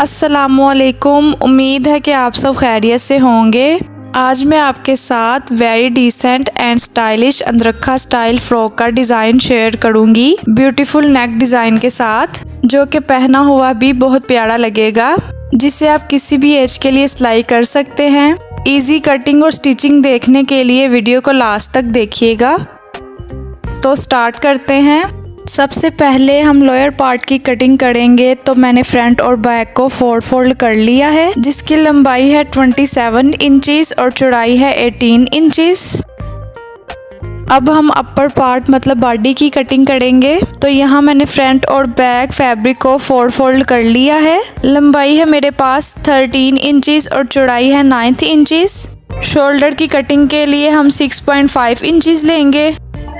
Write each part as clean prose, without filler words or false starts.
अस्सलामुअलैकुम। उम्मीद है कि आप सब खैरियत से होंगे। आज मैं आपके साथ very decent and stylish angrakha style frock का डिज़ाइन शेयर करूंगी, ब्यूटीफुल नेक डिज़ाइन के साथ, जो कि पहना हुआ भी बहुत प्यारा लगेगा, जिसे आप किसी भी एज के लिए सिलाई कर सकते हैं। इजी कटिंग और स्टिचिंग देखने के लिए वीडियो को लास्ट तक देखिएगा। तो स्टार्ट करते हैं। सबसे पहले हम लोअर पार्ट की कटिंग करेंगे। तो मैंने फ्रंट और बैक को फोल्ड कर लिया है, जिसकी लंबाई है 27 इंचेस और चौड़ाई है 18 इंचेस। अब हम अपर पार्ट मतलब बॉडी की कटिंग करेंगे। तो यहाँ मैंने फ्रंट और बैक फैब्रिक को फोल्ड कर लिया है। लंबाई है मेरे पास 13 इंचेस और चौड़ाई है 9 इंचेस। शोल्डर की कटिंग के लिए हम 6.5 इंचेस लेंगे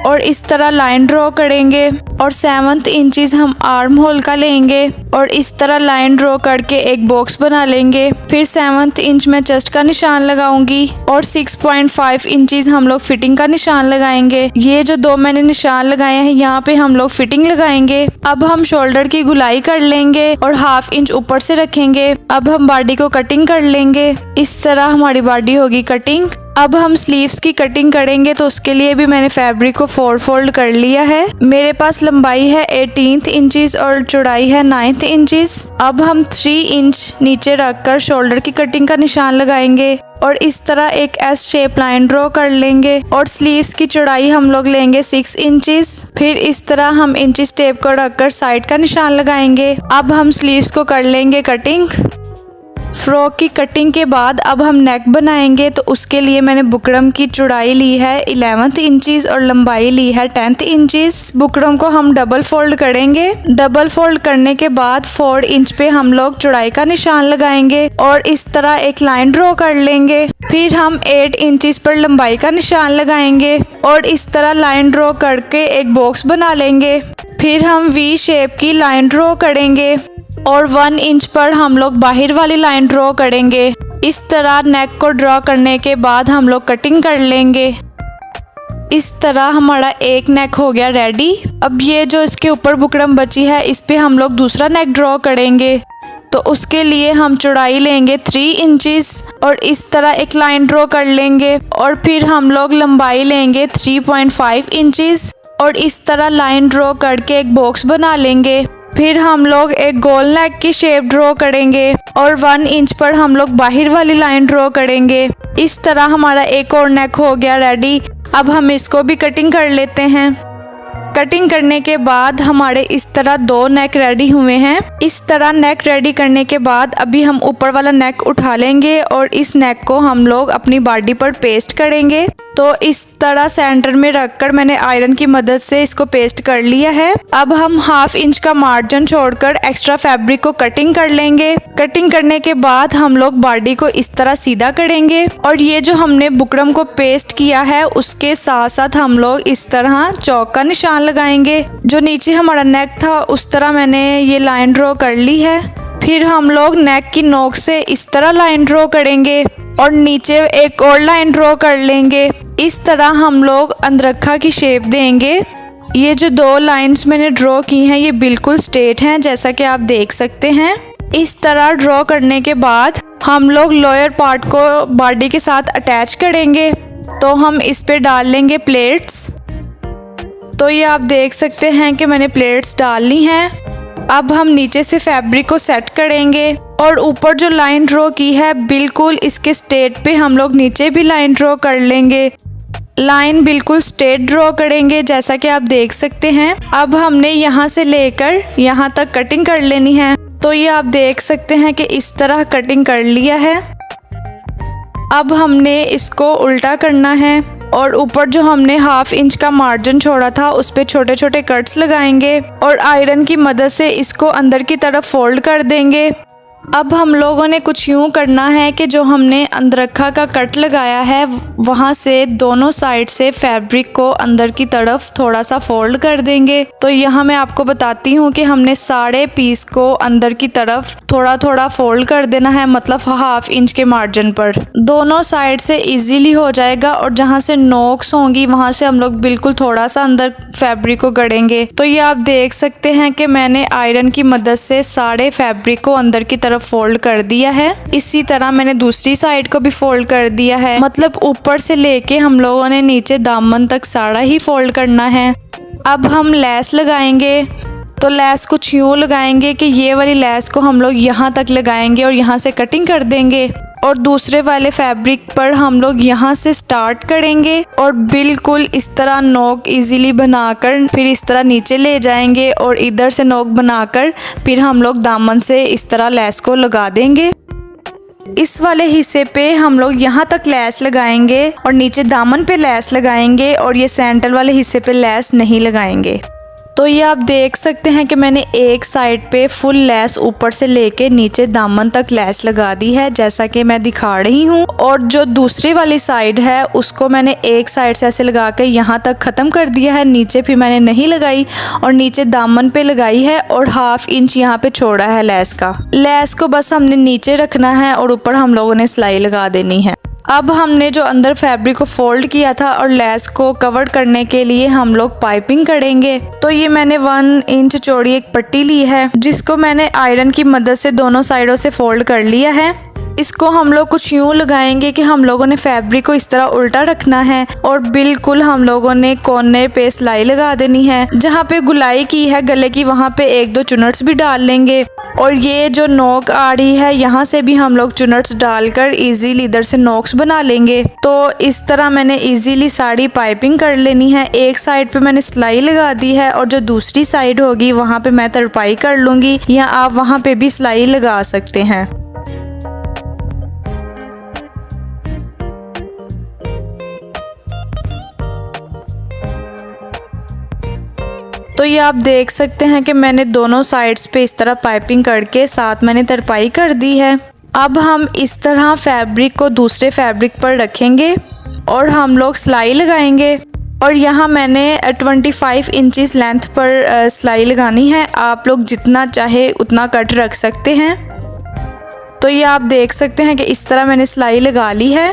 और इस तरह लाइन ड्रॉ करेंगे और 7 इंचेस हम आर्म होल का लेंगे और इस तरह लाइन ड्रॉ करके एक बॉक्स बना लेंगे। फिर 7 इंच में चेस्ट का निशान लगाऊंगी और 6.5 इंचेस हम लोग फिटिंग का निशान लगाएंगे। ये जो दो मैंने निशान लगाए हैं, यहाँ पे हम लोग फिटिंग लगाएंगे। अब हम शोल्डर की गुलाई कर लेंगे और ½ इंच ऊपर से रखेंगे। अब हम बॉडी को कटिंग कर लेंगे। इस तरह हमारी बॉडी होगी कटिंग। अब हम स्लीव्स की कटिंग करेंगे। तो उसके लिए भी मैंने फैब्रिक को फोल्ड कर लिया है। मेरे पास लंबाई है 18 इंचेस और चौड़ाई है 9 इंचेस। अब हम 3 इंच नीचे रखकर शोल्डर की कटिंग का निशान लगाएंगे और इस तरह एक एस शेप लाइन ड्रॉ कर लेंगे और स्लीव्स की चौड़ाई हम लोग लेंगे 6 इंचेस। फिर इस तरह हम इंचेस टेप को रखकर साइड का निशान लगाएंगे। अब हम स्लीव्स को कर लेंगे कटिंग। फ्रॉक की कटिंग के बाद अब हम नेक बनाएंगे। तो उसके लिए मैंने बुकरम की चौड़ाई ली है 11 इंचेस और लंबाई ली है 10 इंचेस। बुकरम को हम डबल फोल्ड करेंगे। डबल फोल्ड करने के बाद 4 इंच पे हम लोग चौड़ाई का निशान लगाएंगे और इस तरह एक लाइन ड्रॉ कर लेंगे। फिर हम 8 इंचेस पर लंबाई का निशान लगाएंगे और इस तरह लाइन ड्रॉ करके एक बॉक्स बना लेंगे। फिर हम वी शेप की लाइन ड्रॉ करेंगे और 1 इंच पर हम लोग बाहर वाली लाइन ड्रॉ करेंगे। इस तरह नेक को ड्रॉ करने के बाद हम लोग कटिंग कर लेंगे। इस तरह हमारा एक नेक हो गया रेडी। अब ये जो इसके ऊपर बुकरम बची है, इस पे हम लोग दूसरा नेक ड्रॉ करेंगे। तो उसके लिए हम चौड़ाई लेंगे 3 इंचेस और इस तरह एक लाइन ड्रॉ कर लेंगे और फिर हम लोग लंबाई लेंगे 3.5 इंचेस और इस तरह लाइन ड्रॉ करके एक बॉक्स बना लेंगे। फिर हम लोग एक गोल नेक की शेप ड्रॉ करेंगे और 1 इंच पर हम लोग बाहर वाली लाइन ड्रॉ करेंगे। इस तरह हमारा एक और नेक हो गया रेडी। अब हम इसको भी कटिंग कर लेते हैं। कटिंग करने के बाद हमारे इस तरह 2 नेक रेडी हुए हैं। इस तरह नेक रेडी करने के बाद अभी हम ऊपर वाला नेक उठा लेंगे और इस नेक को हम लोग अपनी बॉडी पर पेस्ट करेंगे। तो इस तरह सेंटर में रखकर मैंने आयरन की मदद से इसको पेस्ट कर लिया है। अब हम ½ इंच का मार्जिन छोड़कर एक्स्ट्रा फैब्रिक को कटिंग कर लेंगे। कटिंग करने के बाद हम लोग बॉडी को इस तरह सीधा करेंगे और ये जो हमने बुकरम को पेस्ट किया है, उसके साथ साथ हम लोग इस तरह चौक का निशान लगाएंगे। जो नीचे हमारा नेक था, उस तरह मैंने ये लाइन ड्रॉ कर ली है। फिर हम लोग नेक की नोक से इस तरह लाइन ड्रॉ करेंगे और नीचे एक और लाइन ड्रॉ कर लेंगे। इस तरह हम लोग अंदरखा की शेप देंगे। ये जो 2 लाइंस मैंने ड्रॉ की हैं, ये बिल्कुल स्ट्रेट हैं, जैसा कि आप देख सकते हैं। इस तरह ड्रॉ करने के बाद हम लोग लोअर पार्ट को बॉडी के साथ अटैच करेंगे। तो हम इस पे डाल लेंगे प्लेट्स। तो ये आप देख सकते हैं कि मैंने प्लेट्स डाल ली हैं। अब हम नीचे से फैब्रिक को सेट करेंगे और ऊपर जो लाइन ड्रॉ की है, बिल्कुल इसके स्ट्रेट पे हम लोग नीचे भी लाइन ड्रॉ कर लेंगे। लाइन बिल्कुल स्ट्रेट ड्रॉ करेंगे, जैसा कि आप देख सकते हैं। अब हमने यहाँ से लेकर यहाँ तक कटिंग कर लेनी है। तो ये आप देख सकते हैं कि इस तरह कटिंग कर लिया है। अब हमने इसको उल्टा करना है और ऊपर जो हमने ½ इंच का मार्जिन छोड़ा था, उस पे छोटे छोटे कट्स लगाएंगे और आयरन की मदद से इसको अंदर की तरफ फोल्ड कर देंगे। अब हम लोगों ने कुछ यूँ करना है कि जो हमने अंदरखा का कट लगाया है, वहाँ से दोनों साइड से फैब्रिक को अंदर की तरफ थोड़ा सा फोल्ड कर देंगे। तो यहाँ मैं आपको बताती हूँ कि हमने सारे पीस को अंदर की तरफ थोड़ा थोड़ा फोल्ड कर देना है, मतलब ½ इंच के मार्जिन पर। दोनों साइड से इजीली हो जाएगा और जहाँ से नोक्स होंगी वहाँ से हम लोग बिल्कुल थोड़ा सा अंदर फैब्रिक को गड़ेंगे। तो ये आप देख सकते हैं कि मैंने आयरन की मदद से सारे फैब्रिक को अंदर की तरफ तरफ फोल्ड कर दिया है। इसी तरह मैंने दूसरी साइड को भी फोल्ड कर दिया है। मतलब ऊपर से लेके हम लोगों ने नीचे दामन तक सारा ही फोल्ड करना है। अब हम लेस लगाएंगे, तो लेस कुछ यूँ लगाएंगे कि ये वाली लेस को हम लोग यहाँ तक लगाएंगे और यहाँ से कटिंग कर देंगे, और दूसरे वाले फैब्रिक पर हम लोग यहाँ से स्टार्ट करेंगे और बिल्कुल इस तरह नोक इजीली बनाकर फिर इस तरह नीचे ले जाएंगे और इधर से नोक बनाकर फिर हम लोग दामन से इस तरह लेस को लगा देंगे। इस वाले हिस्से पे हम लोग यहाँ तक लेस लगाएंगे और नीचे दामन पे लेस लगाएंगे और ये सेंटर वाले हिस्से पे लेस नहीं लगाएंगे। तो ये आप देख सकते हैं कि मैंने एक साइड पे फुल लेस ऊपर से लेके नीचे दामन तक लेस लगा दी है, जैसा कि मैं दिखा रही हूँ। और जो दूसरी वाली साइड है उसको मैंने एक साइड से ऐसे लगा के यहाँ तक ख़त्म कर दिया है। नीचे फिर मैंने नहीं लगाई और नीचे दामन पे लगाई है और 1/2 इंच यहाँ पे छोड़ा है लेस का। लेस को बस हमने नीचे रखना है और ऊपर हम लोगों ने सिलाई लगा देनी है। अब हमने जो अंदर फैब्रिक को फोल्ड किया था और लेस को कवर करने के लिए हम लोग पाइपिंग करेंगे। तो ये मैंने 1 इंच चौड़ी एक पट्टी ली है, जिसको मैंने आयरन की मदद से दोनों साइडों से फोल्ड कर लिया है। इसको हम लोग कुछ यूँ लगाएंगे कि हम लोगों ने फैब्रिक को इस तरह उल्टा रखना है और बिल्कुल हम लोगों ने कोने पे सिलाई लगा देनी है। जहाँ पे गुलाई की है गले की वहाँ पे 1-2 चुनट्स भी डाल लेंगे और ये जो नोक आ रही है यहाँ से भी हम लोग चुनट्स डालकर इजीली इधर से नोक्स बना लेंगे। तो इस तरह मैंने इजीली साड़ी पाइपिंग कर लेनी है। एक साइड पे मैंने सिलाई लगा दी है और जो दूसरी साइड होगी वहाँ पे मैं तरपाई कर लूँगी, या आप वहाँ पे भी सिलाई लगा सकते हैं। तो ये आप देख सकते हैं कि मैंने दोनों साइड्स पे इस तरह पाइपिंग करके साथ मैंने तरपाई कर दी है। अब हम इस तरह फैब्रिक को दूसरे फैब्रिक पर रखेंगे और हम लोग सिलाई लगाएंगे। और यहाँ मैंने 25 इंचेस लेंथ पर सिलाई लगानी है। आप लोग जितना चाहे उतना कट रख सकते हैं। तो ये आप देख सकते हैं कि इस तरह मैंने सिलाई लगा ली है।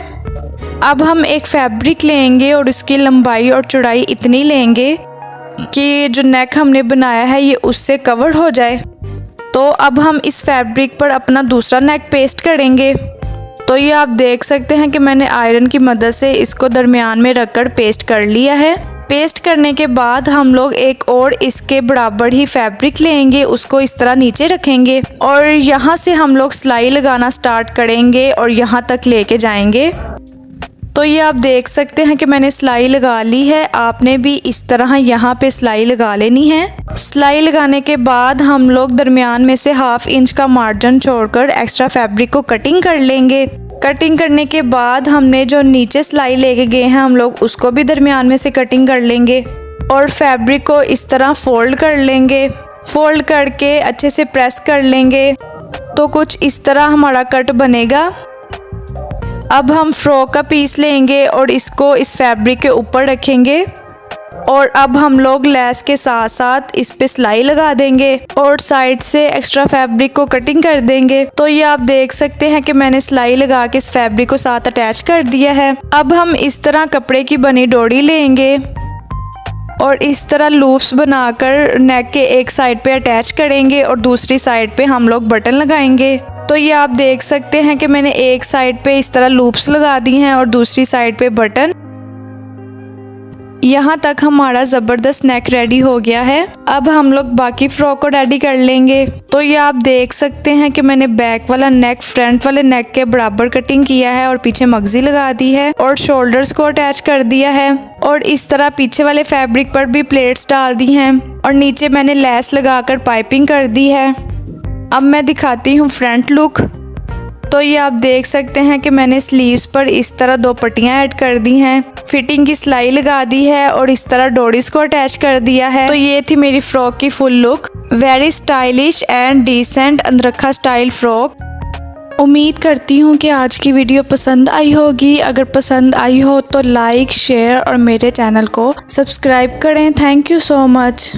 अब हम एक फैब्रिक लेंगे और उसकी लंबाई और चौड़ाई इतनी लेंगे कि जो नेक हमने बनाया है ये उससे कवर हो जाए। तो अब हम इस फैब्रिक पर अपना दूसरा नेक पेस्ट करेंगे। तो ये आप देख सकते हैं कि मैंने आयरन की मदद से इसको दरमियान में रखकर पेस्ट कर लिया है। पेस्ट करने के बाद हम लोग एक और इसके बराबर ही फैब्रिक लेंगे, उसको इस तरह नीचे रखेंगे और यहाँ से हम लोग सिलाई लगाना स्टार्ट करेंगे और यहाँ तक लेके जाएंगे। तो ये आप देख सकते हैं कि मैंने सिलाई लगा ली है। आपने भी इस तरह यहाँ पे सिलाई लगा लेनी है। सिलाई लगाने के बाद हम लोग दरमियान में से 1/2 इंच का मार्जिन छोड़कर एक्स्ट्रा फैब्रिक को कटिंग कर लेंगे। कटिंग करने के बाद हमने जो नीचे सिलाई लेके गए हैं हम लोग उसको भी दरमियान में से कटिंग कर लेंगे और फैब्रिक को इस तरह फोल्ड कर लेंगे। फोल्ड करके अच्छे से प्रेस कर लेंगे तो कुछ इस तरह हमारा कट बनेगा। अब हम फ्रॉक का पीस लेंगे और इसको इस फैब्रिक के ऊपर रखेंगे और अब हम लोग लेस के साथ साथ इस पे सिलाई लगा देंगे और साइड से एक्स्ट्रा फैब्रिक को कटिंग कर देंगे। तो ये आप देख सकते हैं कि मैंने सिलाई लगा के इस फैब्रिक को साथ अटैच कर दिया है। अब हम इस तरह कपड़े की बनी डोरी लेंगे और इस तरह लूप्स बनाकर नेक के एक साइड पे अटैच करेंगे और दूसरी साइड पे हम लोग बटन लगाएंगे। तो ये आप देख सकते हैं कि मैंने एक साइड पे इस तरह लूप्स लगा दी हैं और दूसरी साइड पे बटन। यहाँ तक हमारा ज़बरदस्त नेक रेडी हो गया है। अब हम लोग बाकी फ्रॉक को रेडी कर लेंगे। तो ये आप देख सकते हैं कि मैंने बैक वाला नेक फ्रंट वाले नेक के बराबर कटिंग किया है और पीछे मगजी लगा दी है और शोल्डर्स को अटैच कर दिया है और इस तरह पीछे वाले फैब्रिक पर भी प्लेट्स डाल दी हैं और नीचे मैंने लेस लगाकर पाइपिंग कर दी है। अब मैं दिखाती हूँ फ्रंट लुक। तो ये आप देख सकते हैं कि मैंने स्लीव्स पर इस तरह 2 पट्टियाँ ऐड कर दी हैं, फिटिंग की सिलाई लगा दी है और इस तरह डोरीज को अटैच कर दिया है। तो ये थी मेरी फ्रॉक की full look. Very stylish and decent angrakha style frock. उम्मीद करती हूँ कि आज की वीडियो पसंद आई होगी। अगर पसंद आई हो तो लाइक, शेयर और मेरे चैनल को सब्सक्राइब करें। Thank you so much.